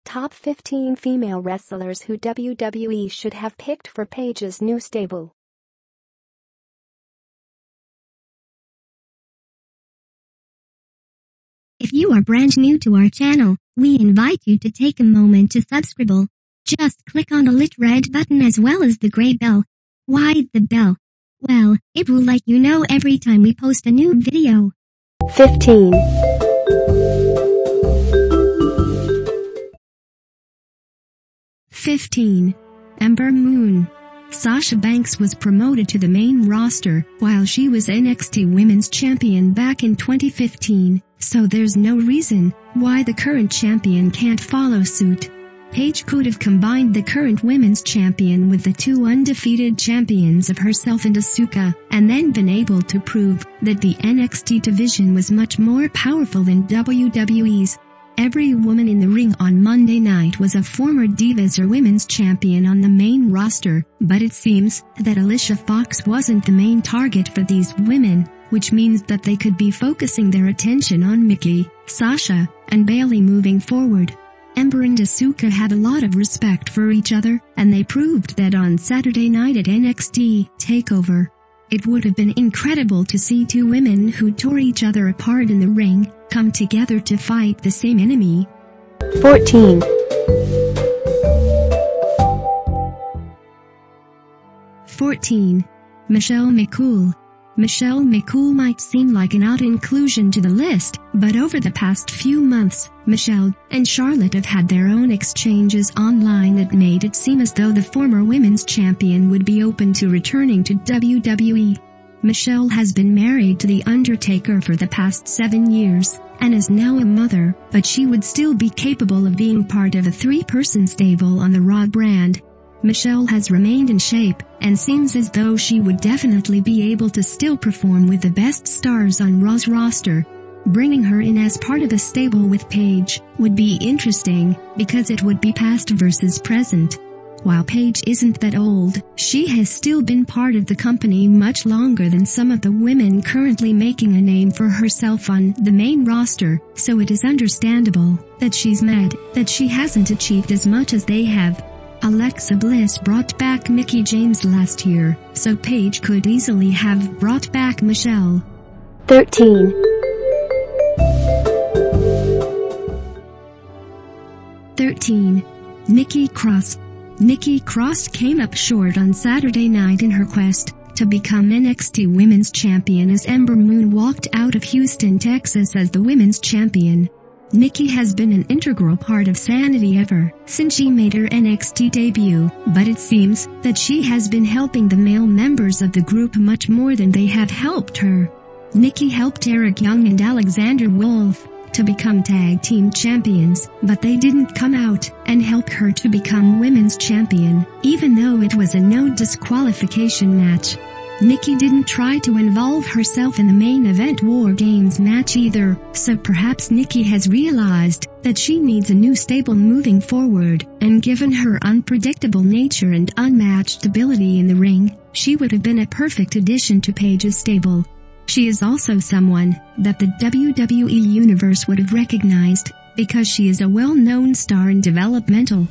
Top 15 female wrestlers who WWE should have picked for Paige's new stable. If you are brand new to our channel, we invite you to take a moment to subscribe. Just click on the lit red button as well as the gray bell. Why the bell? Well, it will let you know every time we post a new video. 15. Ember Moon. Sasha Banks was promoted to the main roster while she was NXT Women's Champion back in 2015, so there's no reason why the current champion can't follow suit. Paige could have combined the current Women's Champion with the two undefeated champions of herself and Asuka, and then been able to prove that the NXT division was much more powerful than WWE's. Every woman in the ring on Monday night was a former Divas or Women's Champion on the main roster, but it seems that Alicia Fox wasn't the main target for these women, which means that they could be focusing their attention on Nikki, Sasha, and Bayley moving forward. Ember and Asuka had a lot of respect for each other, and they proved that on Saturday night at NXT TakeOver. It would have been incredible to see two women who tore each other apart in the ring come together to fight the same enemy. 14. Michelle McCool. Michelle McCool might seem like an odd inclusion to the list, but over the past few months, Michelle and Charlotte have had their own exchanges online that made it seem as though the former women's champion would be open to returning to WWE. Michelle has been married to The Undertaker for the past 7 years, and is now a mother, but she would still be capable of being part of a 3-person stable on the Raw brand. Michelle has remained in shape, and seems as though she would definitely be able to still perform with the best stars on Raw's roster. Bringing her in as part of a stable with Paige would be interesting, because it would be past versus present. While Paige isn't that old, she has still been part of the company much longer than some of the women currently making a name for herself on the main roster, so it is understandable that she's mad that she hasn't achieved as much as they have. Alexa Bliss brought back Mickie James last year, so Paige could easily have brought back Michelle. 13. Nikki Cross. Nikki Cross came up short on Saturday night in her quest to become NXT Women's Champion as Ember Moon walked out of Houston, Texas as the Women's Champion. Nikki has been an integral part of Sanity ever since she made her NXT debut, but it seems that she has been helping the male members of the group much more than they have helped her. Nikki helped Eric Young and Alexander Wolf to become tag team champions, but they didn't come out and help her to become women's champion, even though it was a no disqualification match. Nikki didn't try to involve herself in the main event War Games match either, so perhaps Nikki has realized that she needs a new stable moving forward, and given her unpredictable nature and unmatched ability in the ring, she would have been a perfect addition to Paige's stable. She is also someone that the WWE Universe would have recognized, because she is a well-known star in developmental.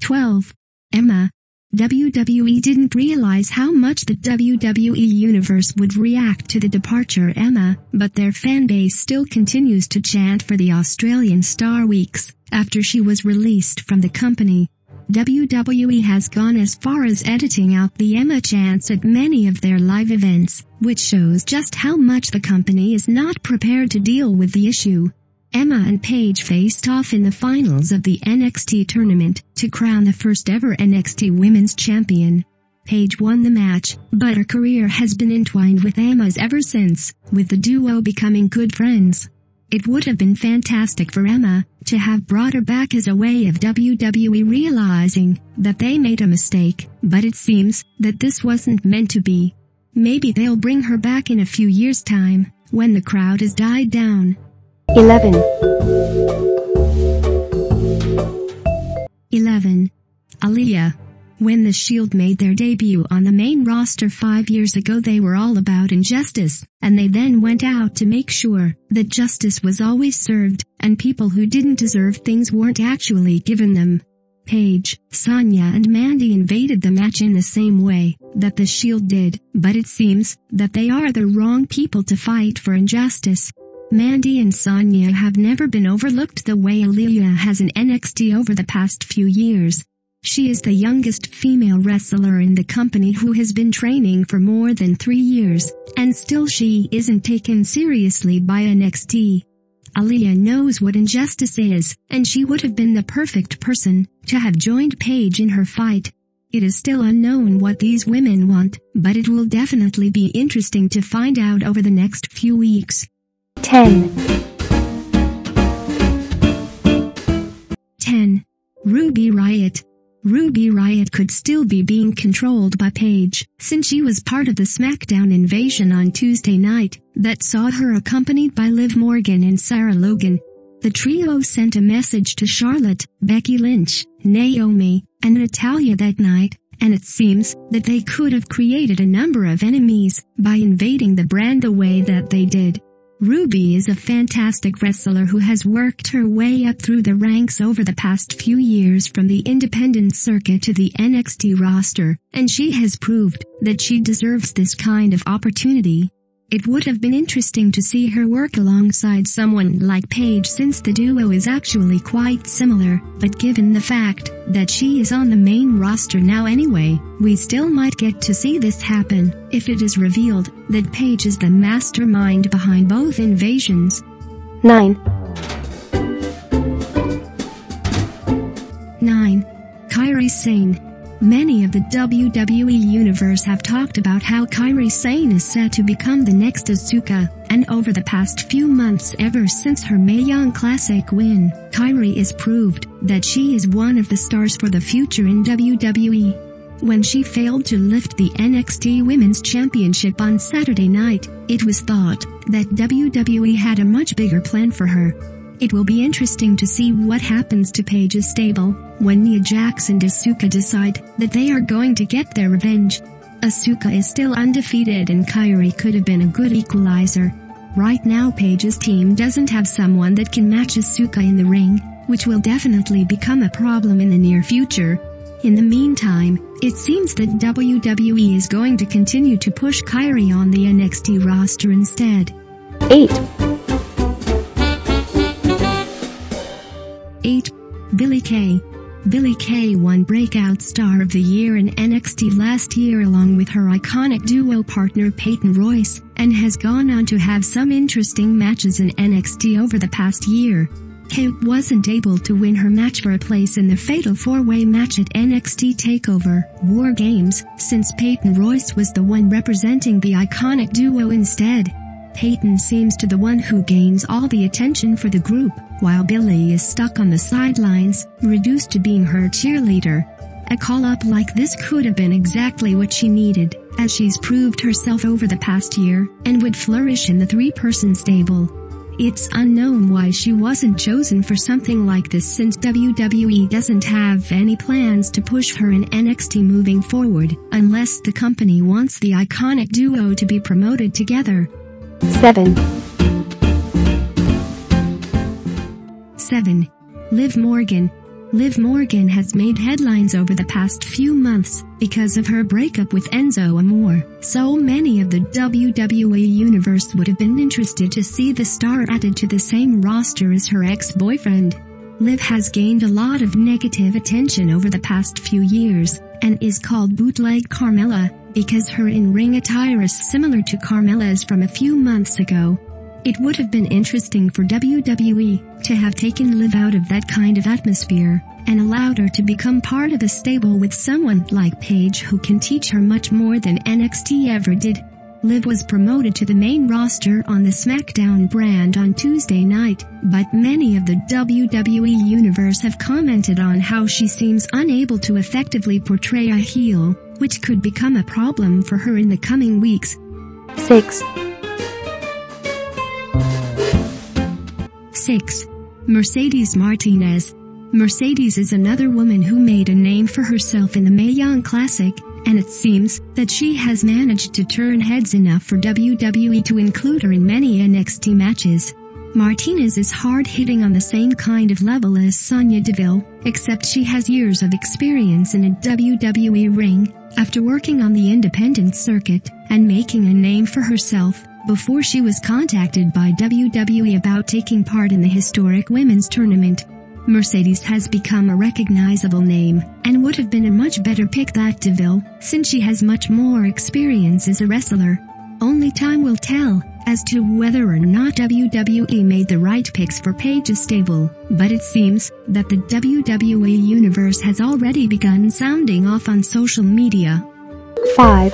12. Emma. WWE didn't realize how much the WWE Universe would react to the departure of Emma, but their fanbase still continues to chant for the Australian star weeks after she was released from the company. WWE has gone as far as editing out the Emma chants at many of their live events, which shows just how much the company is not prepared to deal with the issue. Emma and Paige faced off in the finals of the NXT tournament to crown the first ever NXT Women's Champion. Paige won the match, but her career has been entwined with Emma's ever since, with the duo becoming good friends. It would have been fantastic for Emma to have brought her back as a way of WWE realizing that they made a mistake, but it seems that this wasn't meant to be. Maybe they'll bring her back in a few years' time, when the crowd has died down. 11. Aliyah. When The Shield made their debut on the main roster 5 years ago, they were all about injustice, and they then went out to make sure that justice was always served, and people who didn't deserve things weren't actually given them. Paige, Sonya and Mandy invaded the match in the same way that The Shield did, but it seems that they are the wrong people to fight for injustice. Mandy and Sonya have never been overlooked the way Aliyah has in NXT over the past few years. She is the youngest female wrestler in the company who has been training for more than 3 years, and still she isn't taken seriously by NXT. Aliyah knows what injustice is, and she would have been the perfect person to have joined Paige in her fight. It is still unknown what these women want, but it will definitely be interesting to find out over the next few weeks. 10. 10. Ruby Riot. Ruby Riot could still be being controlled by Paige, since she was part of the SmackDown invasion on Tuesday night that saw her accompanied by Liv Morgan and Sarah Logan. The trio sent a message to Charlotte, Becky Lynch, Naomi, and Natalya that night, and it seems that they could have created a number of enemies by invading the brand the way that they did. Ruby is a fantastic wrestler who has worked her way up through the ranks over the past few years from the independent circuit to the NXT roster, and she has proved that she deserves this kind of opportunity. It would have been interesting to see her work alongside someone like Paige since the duo is actually quite similar, but given the fact that she is on the main roster now anyway, we still might get to see this happen if it is revealed that Paige is the mastermind behind both invasions. 9. 9. Kyra Sain. Many of the WWE universe have talked about how Kyra Sain is set to become the next Asuka, and over the past few months ever since her Mae Young Classic win, Kyra is proved that she is one of the stars for the future in WWE. When she failed to lift the NXT Women's Championship on Saturday night, it was thought that WWE had a much bigger plan for her. It will be interesting to see what happens to Paige's stable when Nia Jax and Asuka decide that they are going to get their revenge. Asuka is still undefeated and Kyra could have been a good equalizer. Right now Paige's team doesn't have someone that can match Asuka in the ring, which will definitely become a problem in the near future. In the meantime, it seems that WWE is going to continue to push Kyra on the NXT roster instead. 8. 8. Billie Kay. Billie Kay won Breakout Star of the Year in NXT last year along with her iconic duo partner Payton Royce, and has gone on to have some interesting matches in NXT over the past year. Kay wasn't able to win her match for a place in the Fatal 4-Way match at NXT TakeOver War Games, since Peyton Royce was the one representing the iconic duo instead. Peyton seems to the one who gains all the attention for the group, while Billie is stuck on the sidelines, reduced to being her cheerleader. A call-up like this could have been exactly what she needed, as she's proved herself over the past year, and would flourish in the three-person stable. It's unknown why she wasn't chosen for something like this since WWE doesn't have any plans to push her in NXT moving forward, unless the company wants the iconic duo to be promoted together. 7. 7. Liv Morgan. Liv Morgan has made headlines over the past few months because of her breakup with Enzo Amore. So many of the WWE universe would have been interested to see the star added to the same roster as her ex-boyfriend. Liv has gained a lot of negative attention over the past few years, and is called Bootleg Carmella, because her in-ring attire is similar to Carmella's from a few months ago. It would have been interesting for WWE to have taken Liv out of that kind of atmosphere, and allowed her to become part of a stable with someone like Paige who can teach her much more than NXT ever did. Liv was promoted to the main roster on the SmackDown brand on Tuesday night, but many of the WWE universe have commented on how she seems unable to effectively portray a heel, which could become a problem for her in the coming weeks. 6. 6. Mercedes Martinez. Mercedes is another woman who made a name for herself in the Mae Young Classic, and it seems that she has managed to turn heads enough for WWE to include her in many NXT matches. Martinez is hard-hitting on the same kind of level as Sonya Deville, except she has years of experience in a WWE ring, after working on the independent circuit and making a name for herself before she was contacted by WWE about taking part in the historic women's tournament. Mercedes has become a recognizable name, and would have been a much better pick than Deville, since she has much more experience as a wrestler. Only time will tell as to whether or not WWE made the right picks for Paige's stable, but it seems that the WWE universe has already begun sounding off on social media. 5.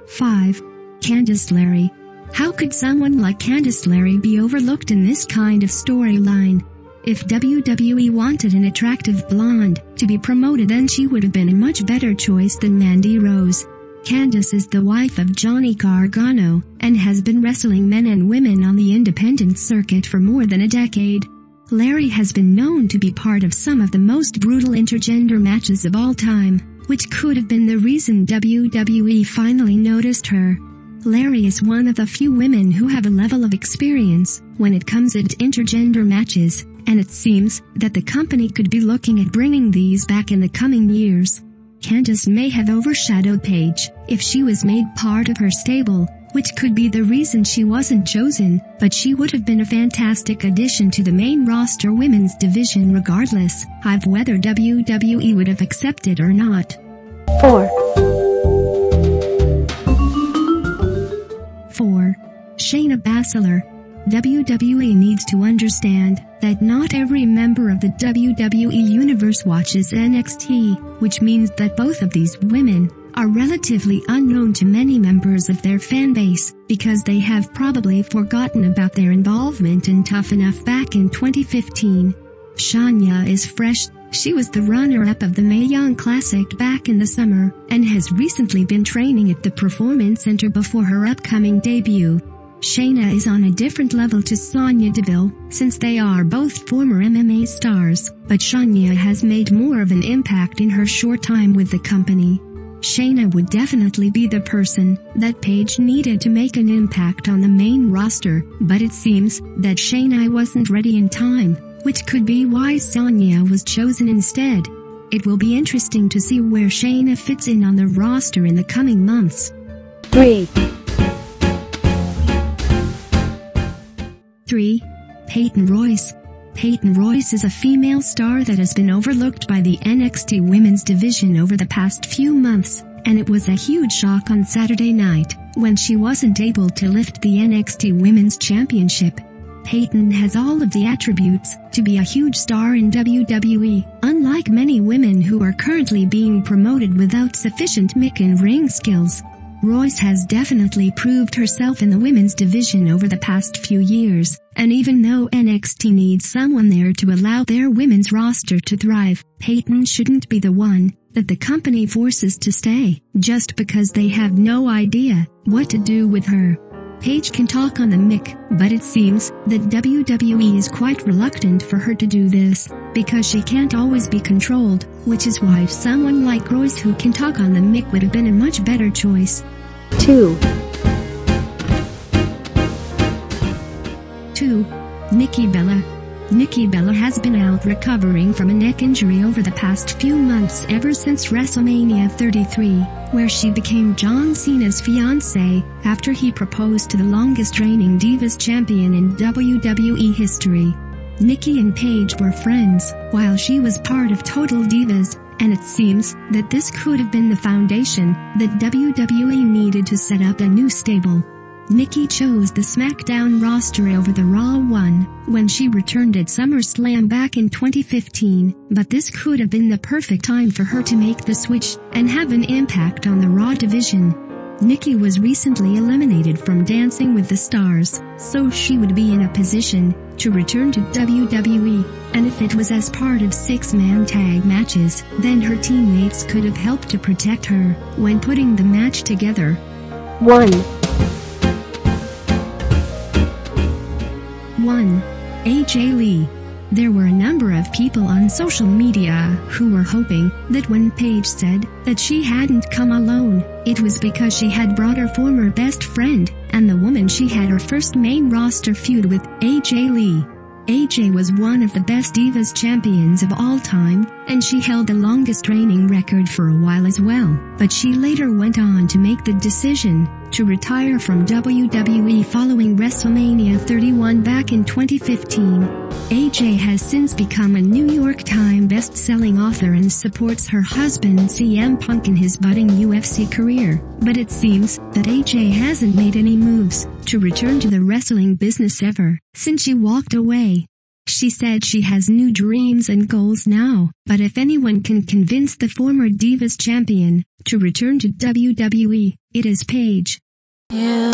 5. Candice LeRae. How could someone like Candice LeRae be overlooked in this kind of storyline? If WWE wanted an attractive blonde to be promoted, then she would have been a much better choice than Mandy Rose. Candice is the wife of Johnny Gargano, and has been wrestling men and women on the independent circuit for more than a decade. LeRae has been known to be part of some of the most brutal intergender matches of all time, which could have been the reason WWE finally noticed her. LeRae is one of the few women who have a level of experience when it comes to intergender matches, and it seems that the company could be looking at bringing these back in the coming years. Candice may have overshadowed Paige if she was made part of her stable, which could be the reason she wasn't chosen, but she would have been a fantastic addition to the main roster women's division regardless of whether WWE would have accepted or not. 4. 4. Shayna Baszler. WWE needs to understand that not every member of the WWE universe watches NXT, which means that both of these women are relatively unknown to many members of their fan base, because they have probably forgotten about their involvement in Tough Enough back in 2015. Shayna is fresh. She was the runner-up of the Mae Young Classic back in the summer, and has recently been training at the Performance Center before her upcoming debut. Shayna is on a different level to Sonya Deville, since they are both former MMA stars, but Shayna has made more of an impact in her short time with the company. Shayna would definitely be the person that Paige needed to make an impact on the main roster, but it seems that Shayna wasn't ready in time, which could be why Sonya was chosen instead. It will be interesting to see where Shayna fits in on the roster in the coming months. 3. 3. Peyton Royce. Peyton Royce is a female star that has been overlooked by the NXT women's division over the past few months, and it was a huge shock on Saturday night when she wasn't able to lift the NXT Women's Championship. Peyton has all of the attributes to be a huge star in WWE, unlike many women who are currently being promoted without sufficient mic and ring skills. Royce has definitely proved herself in the women's division over the past few years, and even though NXT needs someone there to allow their women's roster to thrive, Peyton shouldn't be the one that the company forces to stay, just because they have no idea what to do with her. Paige can talk on the mic, but it seems that WWE is quite reluctant for her to do this, because she can't always be controlled, which is why someone like Royce who can talk on the mic would have been a much better choice. 2. 2. Nikki Bella. Nikki Bella has been out recovering from a neck injury over the past few months ever since WrestleMania 33, where she became John Cena's fiancée after he proposed to the longest-reigning Divas champion in WWE history. Nikki and Paige were friends while she was part of Total Divas, and it seems that this could have been the foundation that WWE needed to set up a new stable. Nikki chose the SmackDown roster over the Raw one when she returned at SummerSlam back in 2015, but this could have been the perfect time for her to make the switch and have an impact on the Raw division. Nikki was recently eliminated from Dancing with the Stars, so she would be in a position to return to WWE, and if it was as part of 6-man tag matches, then her teammates could have helped to protect her when putting the match together. 1. 1. AJ Lee. There were a number of people on social media who were hoping that when Paige said that she hadn't come alone, it was because she had brought her former best friend, and the woman she had her first main roster feud with, AJ Lee. AJ was one of the best Divas champions of all time, and she held the longest reigning record for a while as well, but she later went on to make the decision to retire from WWE following WrestleMania 31 back in 2015. AJ has since become a New York Times best-selling author and supports her husband CM Punk in his budding UFC career, but it seems that AJ hasn't made any moves to return to the wrestling business ever since she walked away. She said she has new dreams and goals now, but if anyone can convince the former Divas champion to return to WWE, it is Paige. Yeah.